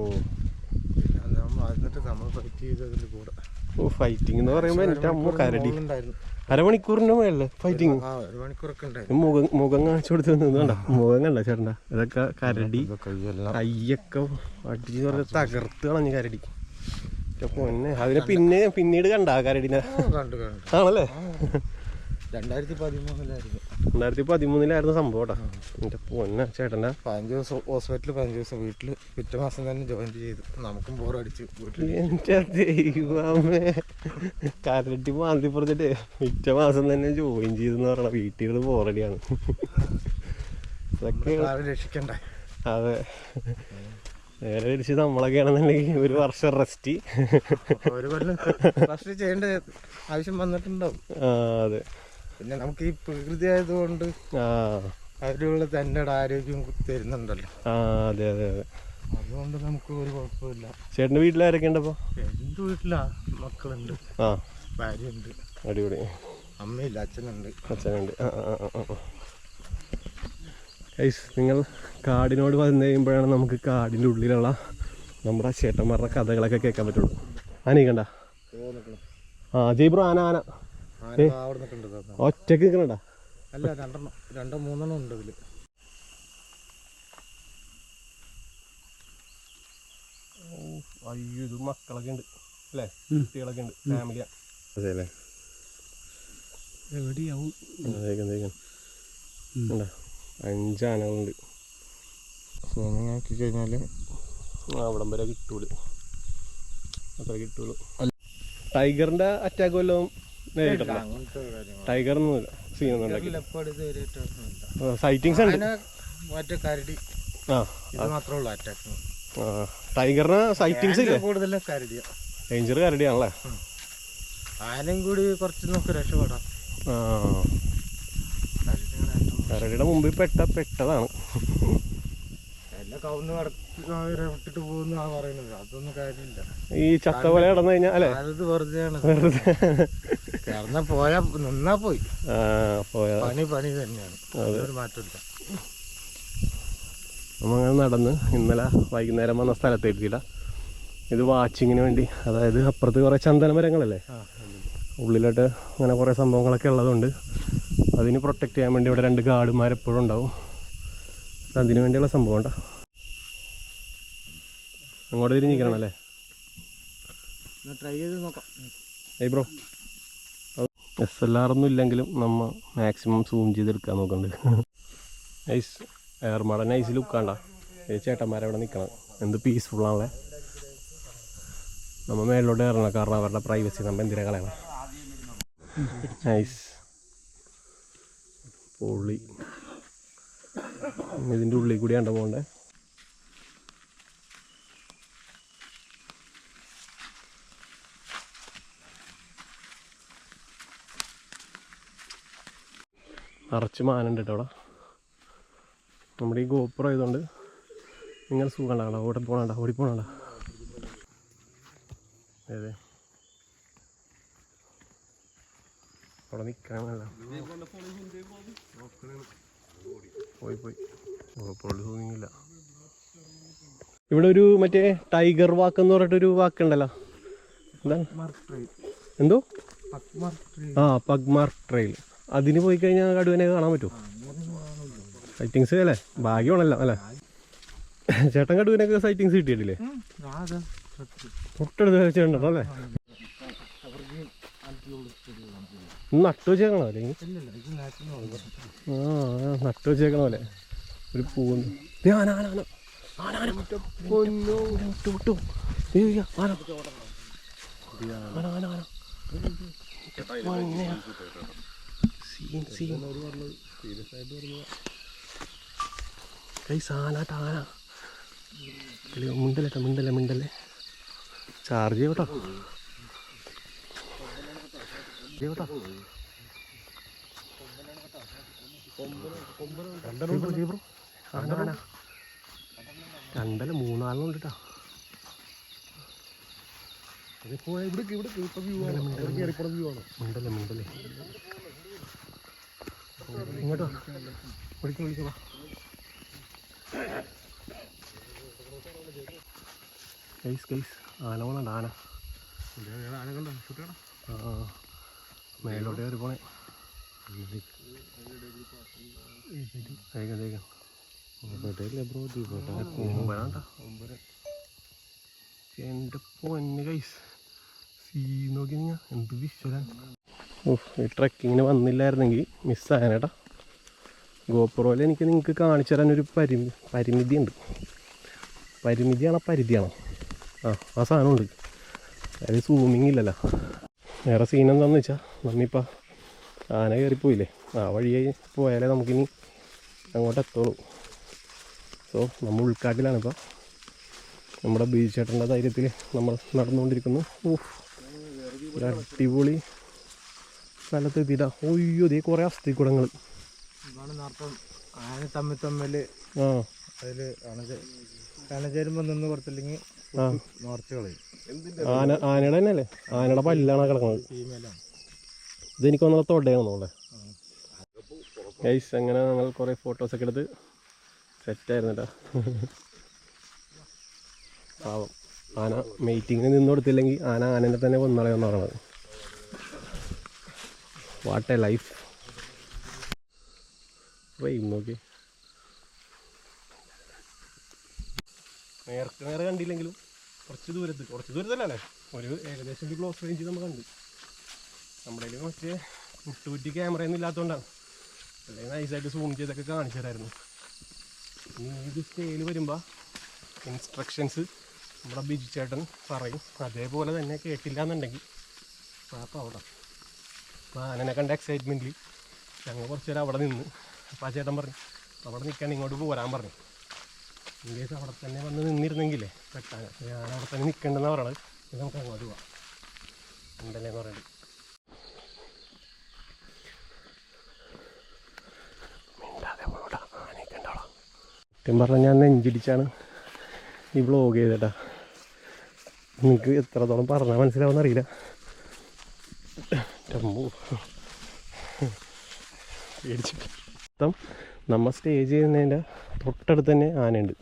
എന്നിട്ട് നമ്മൾ ഫൈറ്റ് ചെയ്തതിൻ്റെ കൂടെ. ഓ ഫൈറ്റിംഗ് എന്ന് പറയുമ്പോൾ എൻ്റെ അമ്മ കരടി ഉണ്ടായിരുന്നു. അരമണിക്കൂറിന് മേലല്ലേ ഫൈറ്റിംഗ്? ഒരു മണിക്കൂറൊക്കെ ഉണ്ടായിരുന്നു. മുഖം കാണിച്ചു കൊടുത്ത് നിന്നുണ്ടോ? മുഖം കണ്ട ചേട്ടൻ്റെ ഇതൊക്കെ കരടി കയ്യൊക്കെ അടിച്ച് പറഞ്ഞ തകർത്ത് കളഞ്ഞ് കരടി. പൊന്നെ അതിനെ പിന്നീട് കണ്ട കരടിനെ? ആണല്ലേ? 2013 സംഭവം കേട്ടോ. എൻ്റെ പൊന്നെ ചേട്ടൻ്റെ 15 ദിവസം ഹോസ്പിറ്റലിൽ, 15 ദിവസം വീട്ടിൽ. പിറ്റേ മാസം തന്നെ ജോയിൻ ചെയ്തു. നമുക്കും ബോറടിച്ചു വീട്ടിൽ. എൻ്റെ ദൈവമേ, കരടി മാന്തി പറഞ്ഞിട്ട് പിറ്റേ മാസം തന്നെ ജോയിൻ ചെയ്തെന്ന് പറഞ്ഞ വീട്ടിൽ ബോറടിയാണ്. രക്ഷിക്കണ്ടേ? അതെ, നേരെ തിരിച്ച് നമ്മളൊക്കെ ആണെന്നുണ്ടെങ്കിൽ ഒരു വർഷം റെസ്റ്റ്. ഒരു കൊല്ലം റെസ്റ്റ് ചെയ്യേണ്ട ആവശ്യം വന്നിട്ടുണ്ടാവും. അതെ, പിന്നെ നമുക്ക് ഈ പ്രകൃതി ആയതുകൊണ്ട് അതിലുള്ള തന്നെ ആരോഗ്യം തരുന്നുണ്ടല്ലോ. അതെ അതെ അതെ, അതുകൊണ്ട് നമുക്ക് ഒരു കുഴപ്പമില്ല. ചേട്ടൻ്റെ വീട്ടിലാരൊക്കെ ഉണ്ട്? അപ്പോൾ എൻ്റെ വീട്ടിലാ മക്കളുണ്ട്, ഭാര്യയുണ്ട്. അടിപൊളി. അമ്മയില്ല, അച്ഛനുണ്ട്. നിങ്ങൾ കാടിനോട് വന്നു കഴിയുമ്പോഴാണ് നമുക്ക് കാടിൻ്റെ ഉള്ളിലുള്ള നമ്മുടെ ചേട്ടന്മാരുടെ കഥകളൊക്കെ കേൾക്കാൻ പറ്റുള്ളൂ. ആനക്കണ്ട? ജയ്ബ്രോ ആന ഒറ്റക്ക് നിൽക്കണ? അല്ല, രണ്ടോ മൂന്നെണ്ണം ഉണ്ട് ഇതില്. അയ്യോ, ഇത് മക്കളൊക്കെ ഉണ്ട് അല്ലേ? കുട്ടികളൊക്കെ ഉണ്ട്, ഫാമിലിയാ. അതെ അല്ലേ? എവിടെയാവും? 5 ആനകളുണ്ട്. ആക്കി കഴിഞ്ഞാൽ അവിടം വരെ കിട്ടൂല, അത്ര കിട്ടുള്ളൂ. ടൈഗറിന്റെ അറ്റാക്ക് വല്ലതും നേരിട്ടില്ല? ടൈഗറിനൊന്നുമില്ല, സീനൊന്നും സൈറ്റിങ്സ് ഉണ്ട്. മറ്റേ കരടി മാത്രമേ ഉള്ളൂ അറ്റാക്ക്. ടൈഗറിന് സൈറ്റിങ്സ് ഇല്ലേ? കൂടുതലും കരടിയാ. ഡേഞ്ചർ കരടിയാണല്ലേ? ആനയും കൂടി കുറച്ച് നമുക്ക് രക്ഷപ്പെടാം. കരടിയുടെ മുമ്പിൽ പെട്ടതാണ്. എല്ലാം കവുന്ന് ഇട്ടിട്ട് പോകുന്ന പറയുന്നത്, അതൊന്നും കാര്യമില്ല. ഈ ചത്ത പോലെ കിടന്നു കഴിഞ്ഞാൽ അല്ലേ? അത് വെറുതെയാണ്. കിടന്നാ നിന്നാ പോയി. പണി തന്നെയാണ്, ഒരു മാറ്റമില്ല. നമ്മങ്ങനെ നടന്ന് ഇന്നലെ വൈകുന്നേരം വന്ന സ്ഥലത്തെത്തിയില്ല. ഇത് വാച്ചിങ്ങിന് വേണ്ടി, അതായത് അപ്പുറത്ത് കുറേ ചന്ദന മരങ്ങളല്ലേ, ഉള്ളിലോട്ട് അങ്ങനെ കുറേ സംഭവങ്ങളൊക്കെ ഉള്ളതുകൊണ്ട് അതിന് പ്രൊട്ടക്റ്റ് ചെയ്യാൻ വേണ്ടി ഇവിടെ 2 ഗാർഡുമാർ എപ്പോഴും ഉണ്ടാവും. അതിന് വേണ്ടിയുള്ള സംഭവം ഉണ്ടോ. അങ്ങോട്ട് തിരിഞ്ഞിരിക്കണമല്ലേ? ട്രൈ ചെയ്ത് നോക്കാം. ബ്രോ, SLR ഒന്നും ഇല്ലെങ്കിലും നമ്മൾ മാക്സിമം സൂം ചെയ്തെടുക്കാൻ നോക്കുന്നുണ്ട്. Nice ഏർമാട, nice ലുക്കാണ്ട. ചേട്ടന്മാരവിടെ നിൽക്കണം, എന്ത് പീസ്ഫുള്ളാണല്ലേ. നമ്മൾ മേളിലോട്ട് കയറണം, കാരണം അവരുടെ പ്രൈവസി നമ്മൾ എന്തിനാ കളയണം. നൈസ് പൊള്ളി. ഇതിൻ്റെ ഉള്ളിൽ കൂടിയാണ്ട് പോകണ്ടേ. നിറച്ച് മാനുണ്ട് കേട്ടോ അവിടെ. നമ്മുടെ ഈ ഗോപ്രോ ആയതുകൊണ്ട് നിങ്ങൾ സുഖം ഉണ്ടാകണ്ട, ഓടിപ്പോണണ്ട. അതെ, അവിടെ നിൽക്കാനല്ല, പോയി ഗോപ്രോയിൽ തോന്നിയില്ല. ഇവിടെ ഒരു മറ്റേ ടൈഗർ വാക്ക് എന്ന് പറഞ്ഞിട്ടൊരു വാക്കുണ്ടല്ലോ, എന്താണ് എന്തോ? പഗ്മാർക്ക് ട്രെയിൽ. അതിന് പോയി കഴിഞ്ഞാൽ കടുവനെ കാണാൻ പറ്റുമോ? സൈറ്റിങ്സ് അല്ലേ? ഭാഗ്യമാണല്ലോ അല്ലേ? ചേട്ടൻ കടുവനൊക്കെ സൈറ്റിങ്സ് കിട്ടിയിട്ടില്ലേ? തൊട്ടടുത്ത് ചേട്ടൻ അല്ലേ? നട്ടു വെച്ചേക്കണോ അല്ലെങ്കിൽ? നട്ടു വെച്ചേക്കണോ അല്ലേ? ഒരു പൂന്ന് ഗൈസ് ആനാട്ട ആന. മിണ്ടല്ലേ ചാർജ് ചെയ്യട്ടോ. ആന രണ്ടല്ല 3-4 ഉണ്ട് കേട്ടോ. മിണ്ടല്ലേ ഇങ്ങോട്ടോ വിളിക്കോ. ഗൈസ് ആന പോണണ്ട ആന. മേലോട്ട് കയറി പോണേ. എൻ്റെ പൊന്ന് ഗൈസ് സീ നോക്കി ഞാൻ എന്ത് വിശ്വരാൻ. ഈ ട്രക്കിങ്ങിന് വന്നില്ലായിരുന്നെങ്കിൽ മിസ്സായനേട്ടാ. ഗോപ്രോയിൽ എനിക്ക് നിങ്ങൾക്ക് കാണിച്ചു തരാനൊരു പരിമിതിയുണ്ട്. പരിധിയാണോ ആ സാധനമുണ്ട്. അതായത് സൂമിങ് ഇല്ലല്ലോ. വേറെ സീൻ എന്താണെന്ന് വെച്ചാൽ നമ്മിപ്പോൾ ആന കയറിപ്പോയില്ലേ, ആ വഴിയായി പോയാലേ നമുക്കിനി അങ്ങോട്ട് എത്തുള്ളൂ. സോ നമ്മൾ ഉൾക്കാട്ടിലാണിപ്പോൾ. നമ്മുടെ ബീച്ച് ചേട്ടൻ്റെ ധൈര്യത്തിൽ നമ്മൾ നടന്നുകൊണ്ടിരിക്കുന്നു. ഒരു അടിപൊളി സ്ഥലത്ത് എത്തിയിട്ടാ. ഒയ്യോ ദേ കുറേ അസ്ഥിക്കുടങ്ങൾ. ആന തമ്മിൽ അതിൽ അണചേരുമ്പോൾ നിന്ന് കൊടുത്തില്ലെങ്കിൽ മാർച്ച് കളയും. ആനയുടെ തന്നെയല്ലേ? ആനയുടെ പല്ലാണ് കിടക്കുന്നത്. ഇതെനിക്ക് വന്നാൽ തൊടയാണെന്നുള്ളത്. ഗൈസ് അങ്ങനെ ഞങ്ങൾ കുറേ ഫോട്ടോസൊക്കെ എടുത്ത് സെറ്റായിരുന്നു കേട്ടോ. പാവം ആന മീറ്റിങ്ങിന് നിന്ന് കൊടുത്തില്ലെങ്കിൽ ആനനെ തന്നെ കൊന്നളയെന്ന് പറയണത്. What A life. നോക്കി നേരെ കണ്ടില്ലെങ്കിലും കുറച്ച് ദൂരത്തല്ലേ ഒരു ഏകദേശം ഒരു ക്ലോസ് റേഞ്ച് നമ്മൾ കണ്ട്. നമ്മുടെ കയ്യിൽ മറ്റേ മുട്ടുകുറ്റി ക്യാമറയൊന്നും ഇല്ലാത്തതുകൊണ്ടാണ്. അല്ലെങ്കിൽ നൈസായിട്ട് സൂം ചെയ്തൊക്കെ കാണിച്ചു തരായിരുന്നു. ഇനി ഇത് സ്റ്റേയിൽ വരുമ്പോൾ ഇൻസ്ട്രക്ഷൻസ് നമ്മുടെ ബിജു ചേട്ടൻ പറയും. അതേപോലെ തന്നെ കേട്ടില്ല എന്നുണ്ടെങ്കിൽ അപ്പോൾ അവിടെ അപ്പോൾ ആനനെ കണ്ട എക്സൈറ്റ്മെൻറ്റിൽ ഞങ്ങൾ കുറച്ച് നേരം അവിടെ നിന്ന്. അപ്പോൾ ആ ചേട്ടൻ പറഞ്ഞു അവിടെ നിൽക്കാൻ ഇങ്ങോട്ട് പോരാൻ പറഞ്ഞു. ഇൻ കേസ് അവിടെ തന്നെ വന്ന് നിന്നിരുന്നെങ്കിലേ പെട്ടാൻ. ഞാൻ അവിടെ തന്നെ നിൽക്കേണ്ടെന്ന് പറയണത്. ഇത് നമുക്ക് അങ്ങോട്ട് പോവാം ഉണ്ടല്ലേന്ന് പറയുന്നത്. സത്യം പറഞ്ഞാൽ ഞാൻ നെഞ്ചിടിച്ചാണ് ഈ വ്ളോഗ് ചെയ്തേട്ടാ. നിങ്ങൾക്ക് എത്രത്തോളം പറഞ്ഞാൽ മനസ്സിലാവുമെന്ന് അറിയില്ല. പേടിച്ചിട്ട് നമ്മൾ സ്റ്റേ ചെയ്യുന്നതിൻ്റെ തൊട്ടടുത്ത് തന്നെ ആനയുണ്ട്.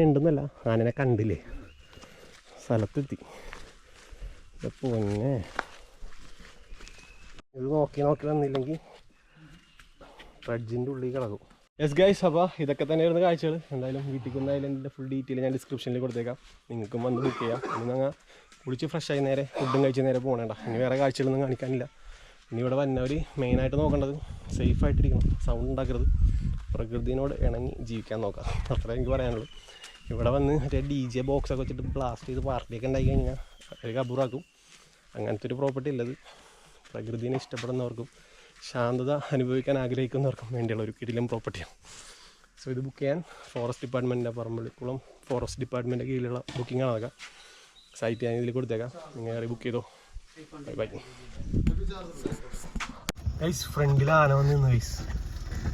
ഉണ്ടെന്നല്ല, ആനനെ കണ്ടില്ലേ സ്ഥലത്തെത്തി. പൊന്നെ ഇത് നോക്കി വന്നില്ലെങ്കിൽ ട്രഡ്ജിൻ്റെ ഉള്ളിൽ കിടക്കും. യെസ് ഗൈസ്, അപ്പോൾ ഇതൊക്കെ തന്നെയായിരുന്നു കാഴ്ചകൾ. എന്തായാലും വീട്ടിൽ എന്തായാലും എൻ്റെ ഫുൾ ഡീറ്റെയിൽ ഞാൻ ഡിസ്ക്രിപ്ഷനിൽ കൊടുത്തേക്കാം. നിങ്ങൾക്കും വന്ന് ബുക്ക് ചെയ്യാം. ഇനി ഞങ്ങൾ കുളിച്ച് ഫ്രഷായി നേരെ ഫുഡും കഴിച്ച് നേരെ പോകണേണ്ട. ഇനി വേറെ കാഴ്ചകളൊന്നും കാണിക്കാനില്ല. ഇനി ഇവിടെ വന്നവർ മെയിനായിട്ട് നോക്കേണ്ടത് സേഫായിട്ടിരിക്കണം, സൗണ്ട് ഉണ്ടാക്കരുത്, പ്രകൃതിയോട് ഇണങ്ങി ജീവിക്കാൻ നോക്കാം. അത്രേ എനിക്ക് പറയാനുള്ളൂ. ഇവിടെ വന്ന് മറ്റേ DJ ബോക്സൊക്കെ വെച്ചിട്ട് ബ്ലാസ്റ്റ് ചെയ്ത് പാർട്ടിയൊക്കെ ഉണ്ടാക്കി കഴിഞ്ഞാൽ ഒരു കബൂറാക്കും. അങ്ങനത്തെ ഒരു പ്രോപ്പർട്ടി ഉള്ളത് പ്രകൃതിനെ ഇഷ്ടപ്പെടുന്നവർക്കും ശാന്തത അനുഭവിക്കാൻ ആഗ്രഹിക്കുന്നവർക്കും വേണ്ടിയുള്ള ഒരു കിടിലം പ്രോപ്പർട്ടിയാണ്. സോ ഇത് ബുക്ക് ചെയ്യാൻ ഫോറസ്റ്റ് ഡിപ്പാർട്ട്മെൻറ്റിൻ്റെ പറമ്പള്ളിക്കുളം ഫോറസ്റ്റ് ഡിപ്പാർട്ട്മെൻറ്റിൻ്റെ കീഴിലുള്ള ബുക്കിംഗാണ് അതൊക്കെ. സൈറ്റ് ഞാൻ ഇതിൽ കൊടുത്തേക്കാം, നിങ്ങൾ കയറി ബുക്ക് ചെയ്തോ. ബൈ. ഗൈസ് ഫ്രണ്ടിൽ ആന വന്ന് നിന്ന് ഗൈസ്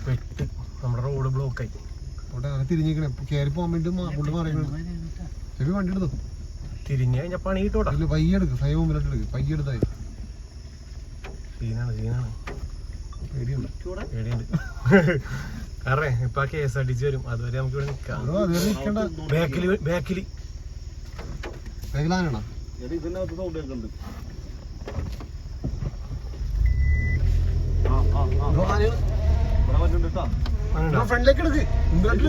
പെട്ട് നമ്മുടെ റോഡ് ബ്ലോക്കായി. അവിടെ തിരിഞ്ഞിരിക്കണേ കയറി പോകാൻ വേണ്ടി ഫുഡ് മാറിക്കണം. വണ്ടി എടുത്തു തിരിഞ്ഞ് കഴിഞ്ഞാൽ പണി കിട്ടോട്ടാ. പയ്യെടുക്ക്, സൈ മുമ്പിലോട്ട് എടുക്ക്, പയ്യെടുത്തായി. സീനാണ് പേടിയുണ്ട് കാരണം ഇപ്പൊ KSRTC വരും, അതുവരെ നമുക്ക് ഇവിടെ നിൽക്കാം. ബാക്കിൽ ആനയാണോ? ഫ്രണ്ടിലേക്ക് എടുക്ക്, മുമ്പിലോട്ട്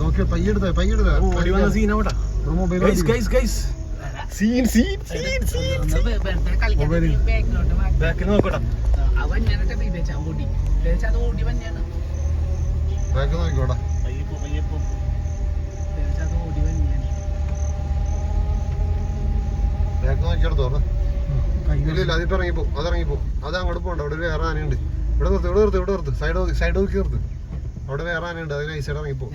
നോക്കിയ പയ്യെടുത്ത സീനാവട്ടാ. ബാക്കിൽ നോക്കട്ടാ. നോക്കിക്കോടാ. ബാക്ക് നോക്കിയെടുത്തോ. ഇല്ല അതിപ്പോ ഇറങ്ങിപ്പോ, അതങ്ങോട്ട് പോകണ്ട. അവിടെ വേറെ ആനയുണ്ട്. നിർത്ത് സൈഡ് നോക്കി നിർത്ത്. അവിടെ വേറെ ആനയുണ്ട്, അതിന് ഐസൈഡ് ഇറങ്ങിപ്പോ.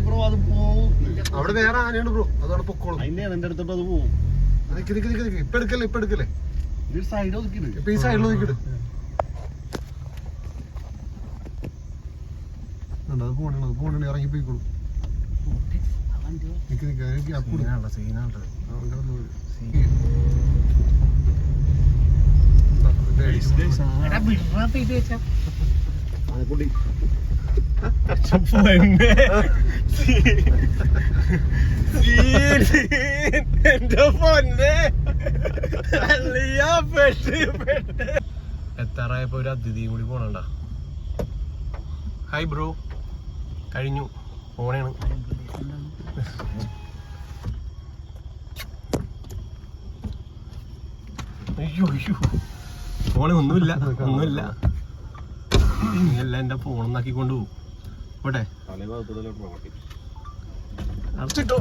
ബ്രോ അത് പോവും. അവിടെ വേറെ ആനയുണ്ട് ബ്രോ, അതവിടെ പൊക്കോളും. അതിന്റെ എന്റെ അടുത്തോട്ട് അത് പോവും. നിക്ക് ഇപ്പൊ എടുക്കല്ലേ ഇത് സൈഡ് ഒതുക്കിട്. ഇപ്പൊ ഈ സൈഡിൽ നോക്കിട്ട് അത് പോണേ ഇറങ്ങിപ്പോയിക്കോളും. ആനക്കുട്ടി എത്താറായപ്പോ ഒരു അതിഥിയും കൂടി പോണണ്ട. ഹായ് ബ്രോ, കഴിഞ്ഞു പോണേണ്. അയ്യോ ഫോണ് ഒന്നുമില്ല എല്ലാം എന്റെ ഫോണൊന്നാക്കി കൊണ്ടുപോകും. പോട്ടെ അടച്ചിട്ടോ.